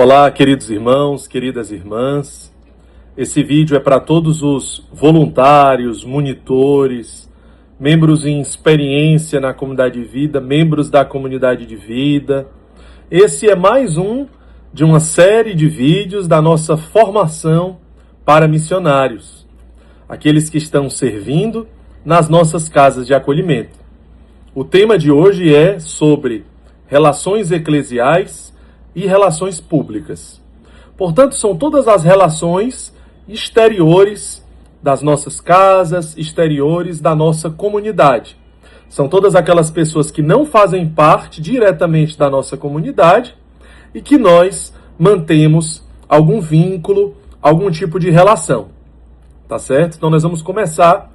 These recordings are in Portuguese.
Olá, queridos irmãos, queridas irmãs. Esse vídeo é para todos os voluntários, monitores, membros em experiência na comunidade de vida, membros da comunidade de vida. Esse é mais um de uma série de vídeos da nossa formação para missionários, aqueles que estão servindo nas nossas casas de acolhimento. O tema de hoje é sobre relações eclesiais e relações públicas. Portanto, são todas as relações exteriores das nossas casas, exteriores da nossa comunidade. São todas aquelas pessoas que não fazem parte diretamente da nossa comunidade e que nós mantemos algum vínculo, algum tipo de relação. Tá certo? Então nós vamos começar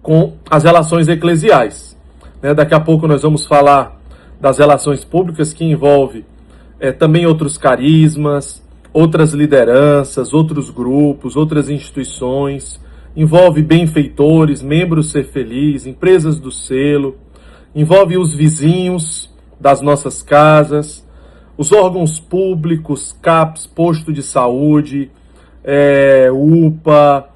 com as relações eclesiais. Daqui a pouco nós vamos falar das relações públicas, que envolve também outros carismas, outras lideranças, outros grupos, outras instituições, envolve benfeitores, membros ser feliz, empresas do selo, envolve os vizinhos das nossas casas, os órgãos públicos, CAPS, posto de saúde, UPA,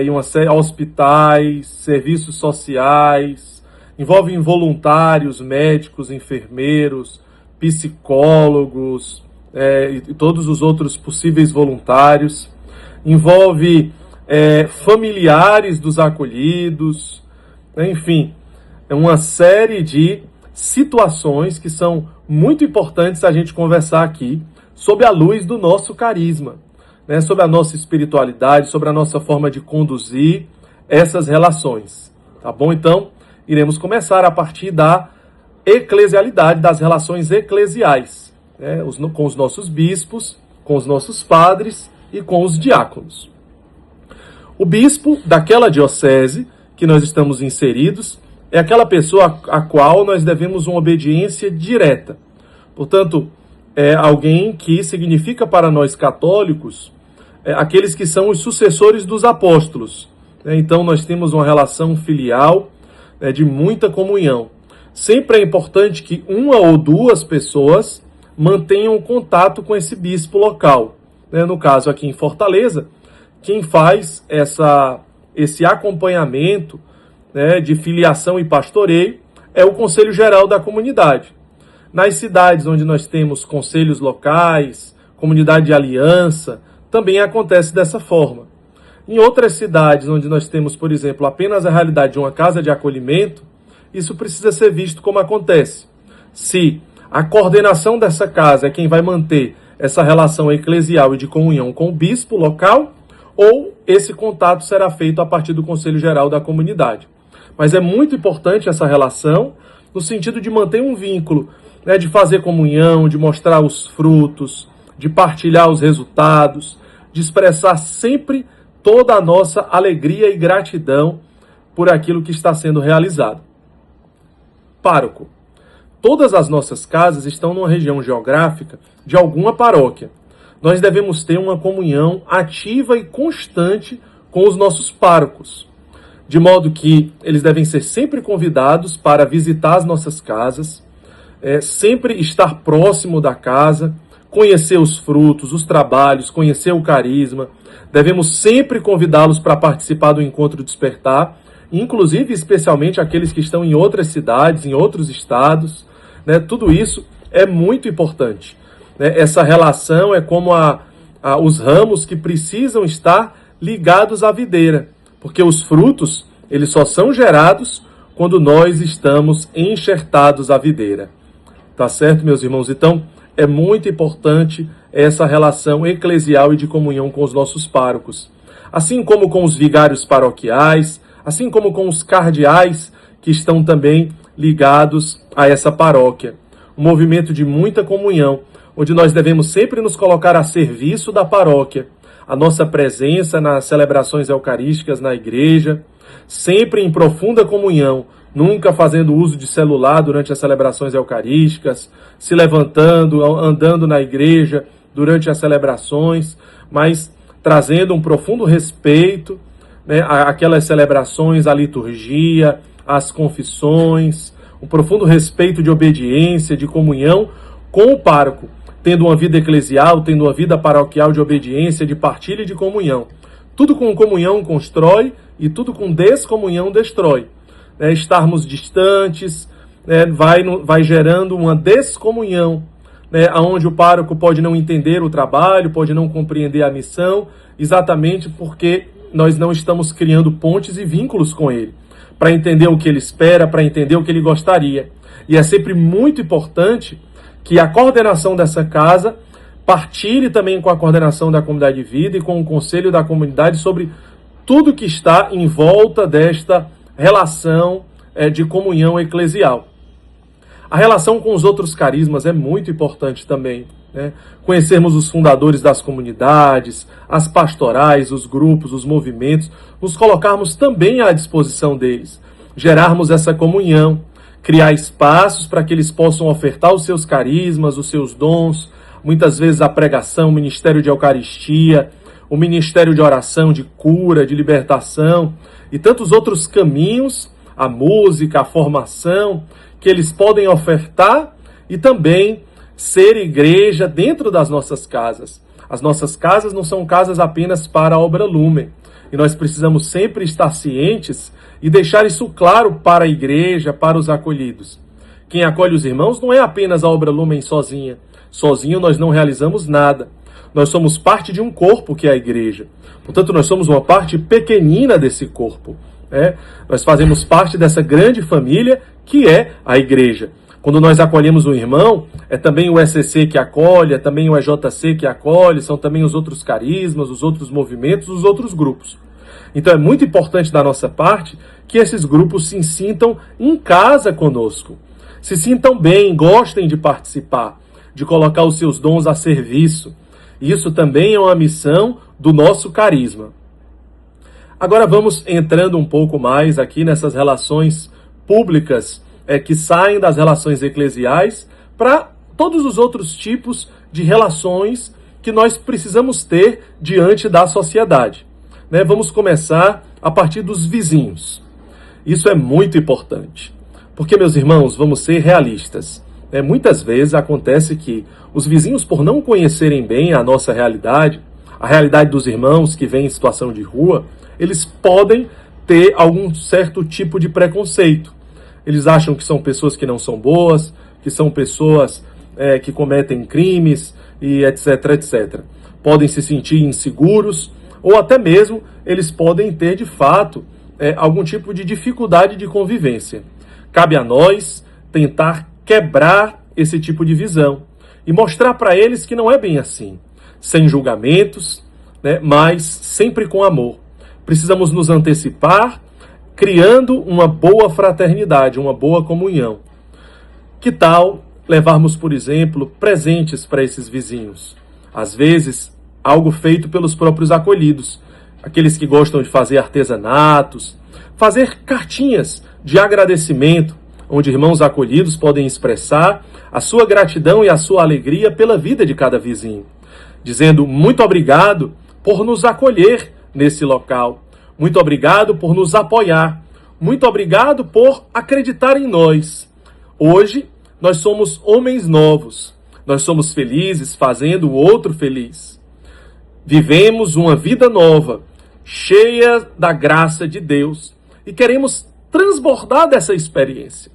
e uma série, hospitais, serviços sociais, envolve voluntários, médicos, enfermeiros, psicólogos, e todos os outros possíveis voluntários, envolve familiares dos acolhidos, enfim, é uma série de situações que são muito importantes a gente conversar aqui, sob a luz do nosso carisma, sobre a nossa espiritualidade, sobre a nossa forma de conduzir essas relações, tá bom? Então, iremos começar a partir da eclesialidade, das relações eclesiais, com os nossos bispos, com os nossos padres e com os diáconos. O bispo daquela diocese que nós estamos inseridos é aquela pessoa a qual nós devemos uma obediência direta. Portanto, é alguém que significa para nós católicos aqueles que são os sucessores dos apóstolos. Então nós temos uma relação filial de muita comunhão. Sempre é importante que uma ou duas pessoas mantenham contato com esse bispo local. No caso aqui em Fortaleza, quem faz esse acompanhamento de filiação e pastoreio é o Conselho Geral da Comunidade. Nas cidades onde nós temos conselhos locais, comunidade de aliança, também acontece dessa forma. Em outras cidades onde nós temos, por exemplo, apenas a realidade de uma casa de acolhimento, isso precisa ser visto como acontece. Se a coordenação dessa casa é quem vai manter essa relação eclesial e de comunhão com o bispo local, ou esse contato será feito a partir do Conselho Geral da Comunidade. Mas é muito importante essa relação, no sentido de manter um vínculo, de fazer comunhão, de mostrar os frutos, de partilhar os resultados, de expressar sempre toda a nossa alegria e gratidão por aquilo que está sendo realizado. Pároco. Todas as nossas casas estão numa região geográfica de alguma paróquia. Nós devemos ter uma comunhão ativa e constante com os nossos párocos, de modo que eles devem ser sempre convidados para visitar as nossas casas, sempre estar próximo da casa, conhecer os frutos, os trabalhos, conhecer o carisma. Devemos sempre convidá-los para participar do Encontro Despertar, inclusive, especialmente, aqueles que estão em outras cidades, em outros estados. Tudo isso é muito importante. Essa relação é como os ramos que precisam estar ligados à videira, porque os frutos, eles só são gerados quando nós estamos enxertados à videira. Tá certo, meus irmãos? Então, é muito importante essa relação eclesial e de comunhão com os nossos párocos. Assim como com os vigários paroquiais, assim como com os cardeais que estão também ligados a essa paróquia. Um movimento de muita comunhão, onde nós devemos sempre nos colocar a serviço da paróquia. A nossa presença nas celebrações eucarísticas na igreja, sempre em profunda comunhão, nunca fazendo uso de celular durante as celebrações eucarísticas, se levantando, andando na igreja durante as celebrações, mas trazendo um profundo respeito àquelas celebrações, à liturgia, às confissões, um profundo respeito de obediência, de comunhão com o pároco, tendo uma vida eclesial, tendo uma vida paroquial de obediência, de partilha e de comunhão. Tudo com comunhão constrói e tudo com descomunhão destrói. Estarmos distantes vai gerando uma descomunhão, onde o pároco pode não entender o trabalho, pode não compreender a missão, exatamente porque nós não estamos criando pontes e vínculos com ele, para entender o que ele espera, para entender o que ele gostaria. E é sempre muito importante que a coordenação dessa casa partilhe também com a coordenação da comunidade de vida e com o conselho da comunidade sobre tudo que está em volta desta relação de comunhão eclesial. A relação com os outros carismas é muito importante também. Conhecermos os fundadores das comunidades, as pastorais, os grupos, os movimentos, nos colocarmos também à disposição deles, gerarmos essa comunhão, criar espaços para que eles possam ofertar os seus carismas, os seus dons, muitas vezes a pregação, o ministério de Eucaristia, o ministério de oração, de cura, de libertação e tantos outros caminhos, a música, a formação, que eles podem ofertar e também ser igreja dentro das nossas casas. As nossas casas não são casas apenas para a obra lumen. E nós precisamos sempre estar cientes e deixar isso claro para a igreja, para os acolhidos. Quem acolhe os irmãos não é apenas a obra lumen sozinha. Sozinho nós não realizamos nada. Nós somos parte de um corpo que é a igreja. Portanto, nós somos uma parte pequenina desse corpo. Nós fazemos parte dessa grande família que é a igreja. Quando nós acolhemos um irmão, é também o ECC que acolhe, é também o EJC que acolhe, são também os outros carismas, os outros movimentos, os outros grupos. Então é muito importante da nossa parte que esses grupos se sintam em casa conosco, se sintam bem, gostem de participar, de colocar os seus dons a serviço. Isso também é uma missão do nosso carisma. Agora vamos entrando um pouco mais aqui nessas relações públicas que saem das relações eclesiais para todos os outros tipos de relações que nós precisamos ter diante da sociedade. Vamos começar a partir dos vizinhos. Isso é muito importante, porque, meus irmãos, vamos ser realistas. Muitas vezes acontece que os vizinhos, por não conhecerem bem a nossa realidade, a realidade dos irmãos que vêm em situação de rua, eles podem ter algum certo tipo de preconceito. Eles acham que são pessoas que não são boas, que são pessoas que cometem crimes e etc, etc. Podem se sentir inseguros ou até mesmo eles podem ter, de fato, algum tipo de dificuldade de convivência. Cabe a nós tentar quebrar esse tipo de visão e mostrar para eles que não é bem assim, sem julgamentos, mas sempre com amor. Precisamos nos antecipar, criando uma boa fraternidade, uma boa comunhão. Que tal levarmos, por exemplo, presentes para esses vizinhos? Às vezes, algo feito pelos próprios acolhidos, aqueles que gostam de fazer artesanatos, fazer cartinhas de agradecimento, onde irmãos acolhidos podem expressar a sua gratidão e a sua alegria pela vida de cada vizinho, dizendo muito obrigado por nos acolher nesse local. Muito obrigado por nos apoiar. Muito obrigado por acreditar em nós. Hoje, nós somos homens novos. Nós somos felizes fazendo o outro feliz. Vivemos uma vida nova, cheia da graça de Deus. E queremos transbordar dessa experiência.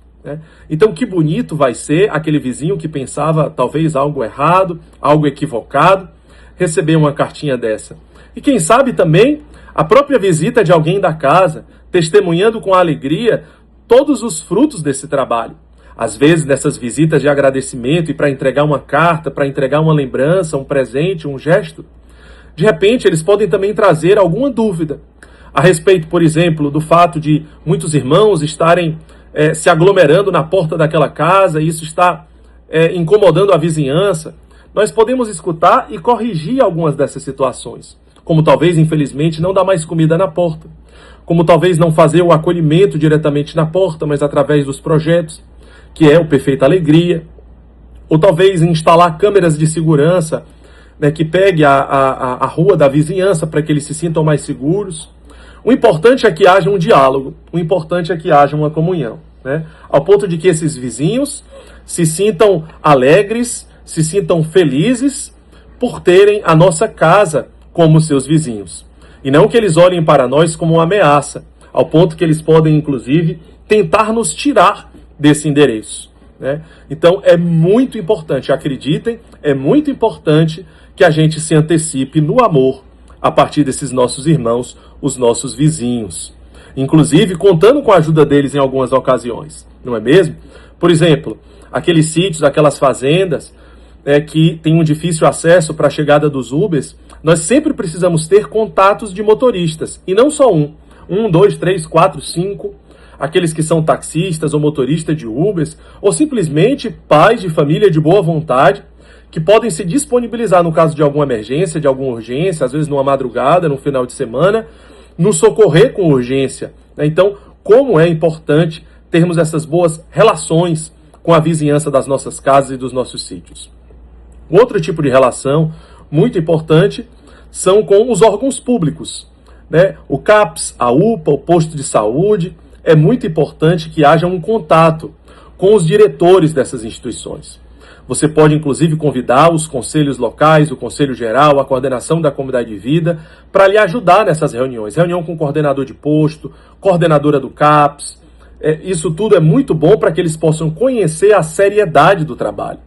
Então, que bonito vai ser aquele vizinho que pensava talvez algo errado, algo equivocado, receber uma cartinha dessa. E quem sabe também a própria visita de alguém da casa, testemunhando com alegria todos os frutos desse trabalho. Às vezes, nessas visitas de agradecimento e para entregar uma carta, para entregar uma lembrança, um presente, um gesto, de repente eles podem também trazer alguma dúvida a respeito, por exemplo, do fato de muitos irmãos estarem se aglomerando na porta daquela casa e isso está incomodando a vizinhança. Nós podemos escutar e corrigir algumas dessas situações. Como talvez, infelizmente, não dar mais comida na porta. Como talvez não fazer o acolhimento diretamente na porta, mas através dos projetos, que é o Perfeita Alegria. Ou talvez instalar câmeras de segurança, que pegue a rua da vizinhança para que eles se sintam mais seguros. O importante é que haja um diálogo, o importante é que haja uma comunhão. Ao ponto de que esses vizinhos se sintam alegres se sintam felizes por terem a nossa casa como seus vizinhos. E não que eles olhem para nós como uma ameaça, ao ponto que eles podem, inclusive, tentar nos tirar desse endereço, né? Então, é muito importante, acreditem, é muito importante que a gente se antecipe no amor a partir desses nossos irmãos, os nossos vizinhos. Inclusive, contando com a ajuda deles em algumas ocasiões, não é mesmo? Por exemplo, aqueles sítios, aquelas fazendas que têm um difícil acesso para a chegada dos Ubers, nós sempre precisamos ter contatos de motoristas, e não só um. 1, 2, 3, 4, 5, aqueles que são taxistas ou motoristas de Ubers, ou simplesmente pais de família de boa vontade, que podem se disponibilizar no caso de alguma emergência, de alguma urgência, às vezes numa madrugada, no final de semana, nos socorrer com urgência. Então, como é importante termos essas boas relações com a vizinhança das nossas casas e dos nossos sítios. Outro tipo de relação muito importante são com os órgãos públicos, né? O CAPS, a UPA, o posto de saúde. É muito importante que haja um contato com os diretores dessas instituições. Você pode, inclusive, convidar os conselhos locais, o Conselho Geral, a coordenação da comunidade de vida, para lhe ajudar nessas reuniões. Reunião com o coordenador de posto, coordenadora do CAPS. Isso tudo é muito bom para que eles possam conhecer a seriedade do trabalho.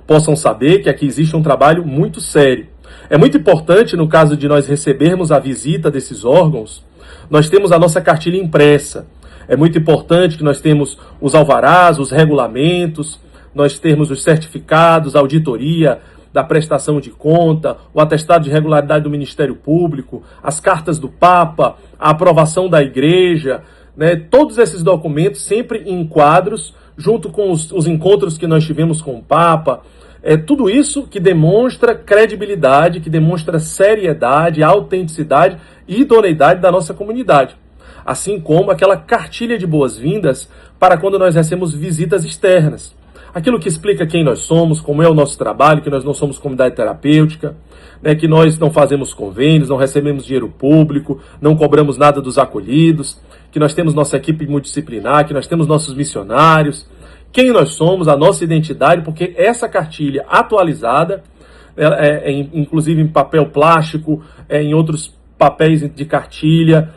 Possam saber que aqui existe um trabalho muito sério. É muito importante, no caso de nós recebermos a visita desses órgãos, nós temos a nossa cartilha impressa. É muito importante que nós temos os alvarás, os regulamentos, nós temos os certificados, a auditoria da prestação de conta, o atestado de regularidade do Ministério Público, as cartas do Papa, a aprovação da Igreja, né? Todos esses documentos sempre em quadros, junto com os encontros que nós tivemos com o Papa. Tudo isso que demonstra credibilidade, que demonstra seriedade, autenticidade e idoneidade da nossa comunidade. Assim como aquela cartilha de boas-vindas para quando nós recebemos visitas externas. Aquilo que explica quem nós somos, como é o nosso trabalho, que nós não somos comunidade terapêutica, né, que nós não fazemos convênios, não recebemos dinheiro público, não cobramos nada dos acolhidos, que nós temos nossa equipe multidisciplinar, que nós temos nossos missionários, quem nós somos, a nossa identidade, porque essa cartilha atualizada, inclusive em papel plástico, em outros papéis de cartilha,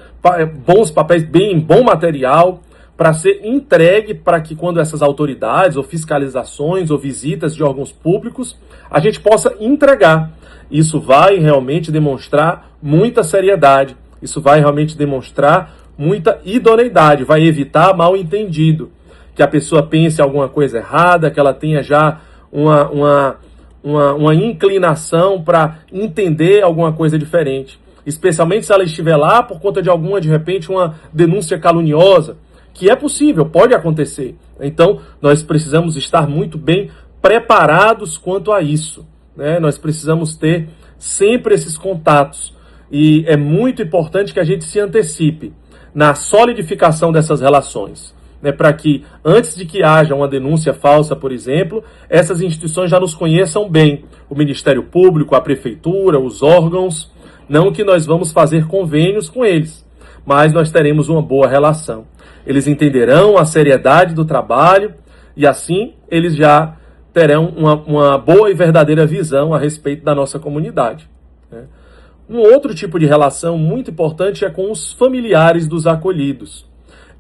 bons papéis, bem bom material, para ser entregue para que quando essas autoridades ou fiscalizações ou visitas de órgãos públicos, a gente possa entregar. Isso vai realmente demonstrar muita seriedade, isso vai realmente demonstrar muita idoneidade, vai evitar mal entendido, que a pessoa pense alguma coisa errada, que ela tenha já uma inclinação para entender alguma coisa diferente. Especialmente se ela estiver lá por conta de de repente, uma denúncia caluniosa, que é possível, pode acontecer. Então, nós precisamos estar muito bem preparados quanto a isso, né? Nós precisamos ter sempre esses contatos. E é muito importante que a gente se antecipe na solidificação dessas relações, né? Para que, antes de que haja uma denúncia falsa, por exemplo, essas instituições já nos conheçam bem. O Ministério Público, a Prefeitura, os órgãos. Não que nós vamos fazer convênios com eles, mas nós teremos uma boa relação. Eles entenderão a seriedade do trabalho e assim eles já terão uma boa e verdadeira visão a respeito da nossa comunidade, né? Um outro tipo de relação muito importante é com os familiares dos acolhidos.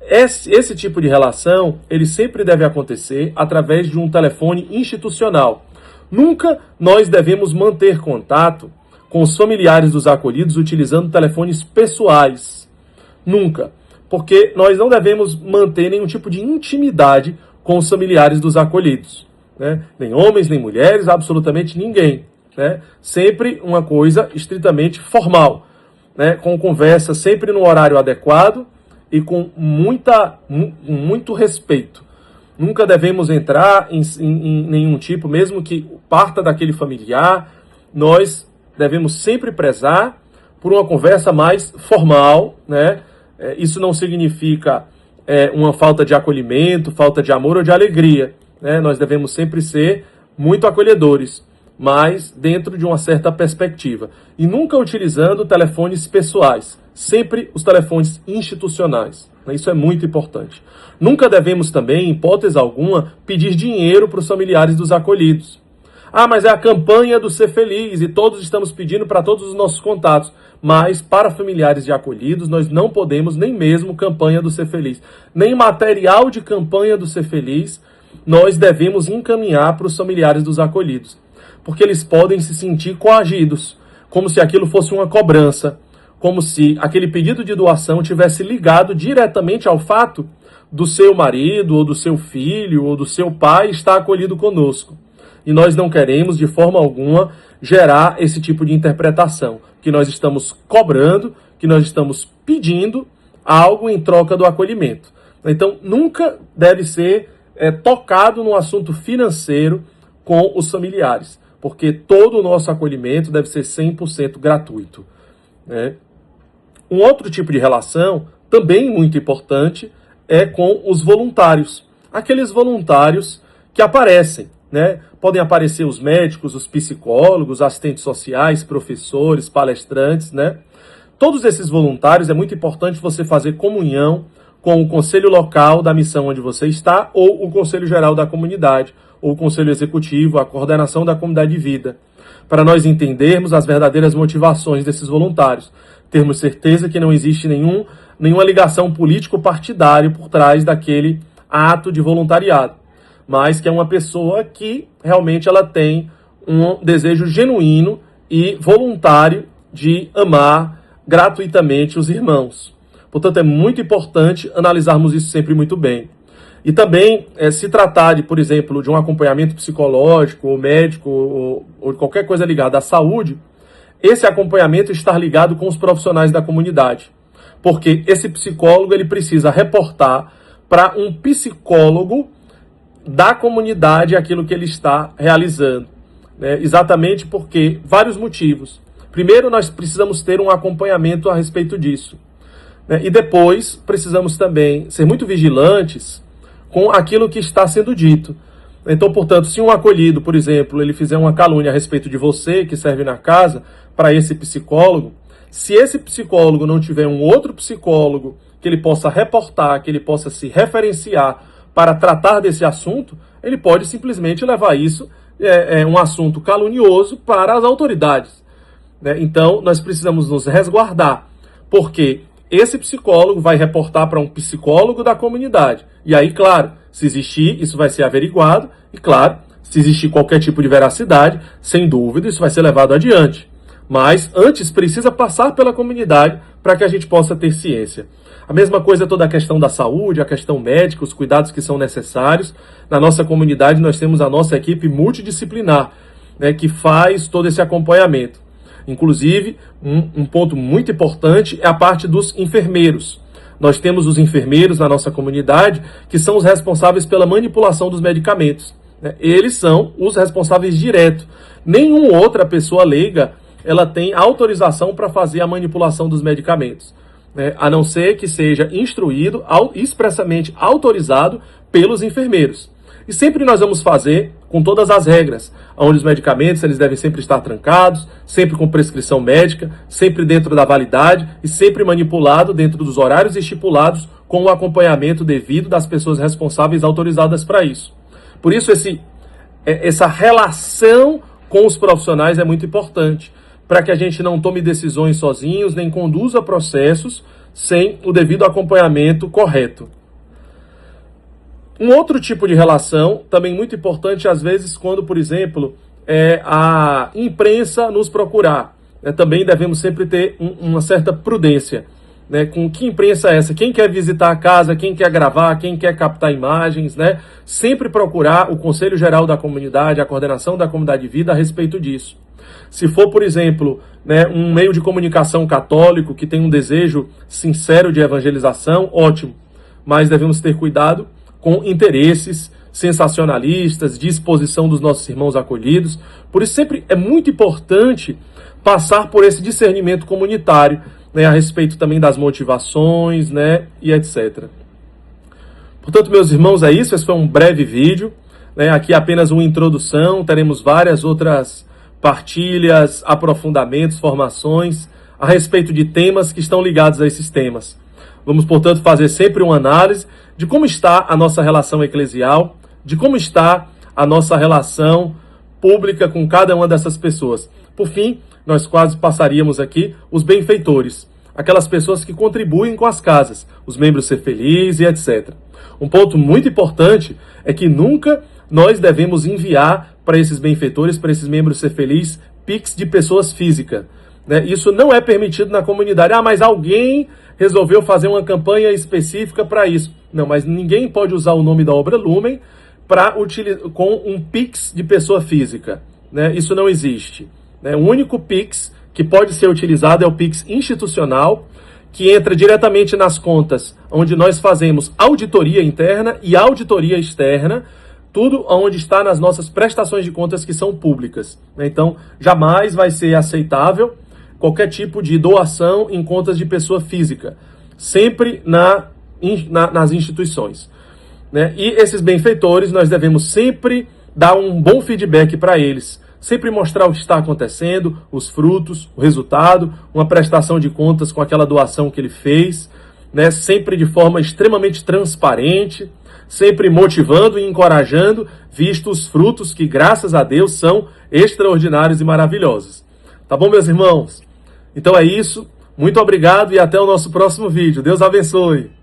Esse tipo de relação, ele sempre deve acontecer através de um telefone institucional. Nunca nós devemos manter contato com os familiares dos acolhidos utilizando telefones pessoais. Nunca. Porque nós não devemos manter nenhum tipo de intimidade com os familiares dos acolhidos, né? Nem homens, nem mulheres, absolutamente ninguém, né? Sempre uma coisa estritamente formal, né? Com conversa sempre no horário adequado e com muito respeito. Nunca devemos entrar em nenhum tipo, mesmo que parta daquele familiar, nós devemos sempre prezar por uma conversa mais formal, né? Isso não significa uma falta de acolhimento, falta de amor ou de alegria, né? Nós devemos sempre ser muito acolhedores, mas dentro de uma certa perspectiva. E nunca utilizando telefones pessoais, sempre os telefones institucionais. Isso é muito importante. Nunca devemos também, em hipótese alguma, pedir dinheiro para os familiares dos acolhidos. Ah, mas é a campanha do Ser Feliz e todos estamos pedindo para todos os nossos contatos. Mas para familiares de acolhidos, nós não podemos nem mesmo campanha do Ser Feliz. Nem material de campanha do Ser Feliz nós devemos encaminhar para os familiares dos acolhidos. Porque eles podem se sentir coagidos, como se aquilo fosse uma cobrança, como se aquele pedido de doação tivesse ligado diretamente ao fato do seu marido, ou do seu filho, ou do seu pai estar acolhido conosco. E nós não queremos, de forma alguma, gerar esse tipo de interpretação, que nós estamos cobrando, que nós estamos pedindo algo em troca do acolhimento. Então, nunca deve ser tocado no assunto financeiro com os familiares, porque todo o nosso acolhimento deve ser 100% gratuito. Né? Um outro tipo de relação, também muito importante, é com os voluntários. Aqueles voluntários que aparecem, né? Podem aparecer os médicos, os psicólogos, assistentes sociais, professores, palestrantes, né? Todos esses voluntários, é muito importante você fazer comunhão com o conselho local da missão onde você está, ou o conselho geral da comunidade, ou o conselho executivo, a coordenação da comunidade de vida, para nós entendermos as verdadeiras motivações desses voluntários. Termos certeza que não existe nenhuma ligação político-partidária por trás daquele ato de voluntariado, mas que é uma pessoa que realmente ela tem um desejo genuíno e voluntário de amar gratuitamente os irmãos. Portanto, é muito importante analisarmos isso sempre muito bem. E também, se tratar de, por exemplo, de um acompanhamento psicológico, ou médico, ou qualquer coisa ligada à saúde, esse acompanhamento está ligado com os profissionais da comunidade. Porque esse psicólogo ele precisa reportar para um psicólogo da comunidade aquilo que ele está realizando. Né? Exatamente porque vários motivos. Primeiro, nós precisamos ter um acompanhamento a respeito disso. Né? E depois, precisamos também ser muito vigilantes com aquilo que está sendo dito. Então, portanto, se um acolhido, por exemplo, ele fizer uma calúnia a respeito de você, que serve na casa, para esse psicólogo, se esse psicólogo não tiver um outro psicólogo que ele possa reportar, que ele possa se referenciar para tratar desse assunto, ele pode simplesmente levar isso, um assunto calunioso, para as autoridades. Né? Então, nós precisamos nos resguardar, porque esse psicólogo vai reportar para um psicólogo da comunidade. E aí, claro, se existir, isso vai ser averiguado. E, claro, se existir qualquer tipo de veracidade, sem dúvida, isso vai ser levado adiante. Mas, antes, precisa passar pela comunidade para que a gente possa ter ciência. A mesma coisa toda a questão da saúde, a questão médica, os cuidados que são necessários. Na nossa comunidade, nós temos a nossa equipe multidisciplinar, né, que faz todo esse acompanhamento. Inclusive, um ponto muito importante é a parte dos enfermeiros. Nós temos os enfermeiros na nossa comunidade que são os responsáveis pela manipulação dos medicamentos. Eles são os responsáveis diretos. Nenhuma outra pessoa leiga ela tem autorização para fazer a manipulação dos medicamentos, a não ser que seja instruído, expressamente autorizado pelos enfermeiros. E sempre nós vamos fazer com todas as regras, onde os medicamentos eles devem sempre estar trancados, sempre com prescrição médica, sempre dentro da validade e sempre manipulado dentro dos horários estipulados com o acompanhamento devido das pessoas responsáveis autorizadas para isso. Por isso, essa relação com os profissionais é muito importante, para que a gente não tome decisões sozinhos, nem conduza processos sem o devido acompanhamento correto. Um outro tipo de relação, também muito importante, às vezes, quando, por exemplo, a imprensa nos procurar. Também devemos sempre ter uma certa prudência. Com que imprensa é essa? Quem quer visitar a casa, quem quer gravar, quem quer captar imagens, Sempre procurar o Conselho Geral da Comunidade, a coordenação da comunidade de vida a respeito disso. Se for, por exemplo, um meio de comunicação católico que tem um desejo sincero de evangelização, ótimo. Mas devemos ter cuidado com interesses sensacionalistas, de exposição dos nossos irmãos acolhidos. Por isso sempre é muito importante passar por esse discernimento comunitário, a respeito também das motivações, e etc. Portanto, meus irmãos, é isso. Esse foi um breve vídeo. Aqui apenas uma introdução. Teremos várias outras partilhas, aprofundamentos, formações a respeito de temas que estão ligados a esses temas. Vamos, portanto, fazer sempre uma análise de como está a nossa relação eclesial, de como está a nossa relação pública com cada uma dessas pessoas. Por fim, nós quase passaríamos aqui os benfeitores, aquelas pessoas que contribuem com as casas, os membros Ser Feliz e etc. Um ponto muito importante é que nunca nós devemos enviar para esses benfeitores, para esses membros Ser Feliz, Pix de pessoas físicas. Né? Isso não é permitido na comunidade. Ah, mas alguém resolveu fazer uma campanha específica para isso. Não, mas ninguém pode usar o nome da Obra Lumen com um Pix de pessoa física. Né? Isso não existe. Né? O único Pix que pode ser utilizado é o Pix institucional, que entra diretamente nas contas onde nós fazemos auditoria interna e auditoria externa, tudo onde está nas nossas prestações de contas que são públicas. Então, jamais vai ser aceitável qualquer tipo de doação em contas de pessoa física, sempre nas instituições. Né? E esses benfeitores, nós devemos sempre dar um bom feedback para eles, sempre mostrar o que está acontecendo, os frutos, o resultado, uma prestação de contas com aquela doação que ele fez, né? Sempre de forma extremamente transparente, sempre motivando e encorajando, visto os frutos que, graças a Deus, são extraordinários e maravilhosos. Tá bom, meus irmãos? Então é isso. Muito obrigado e até o nosso próximo vídeo. Deus abençoe.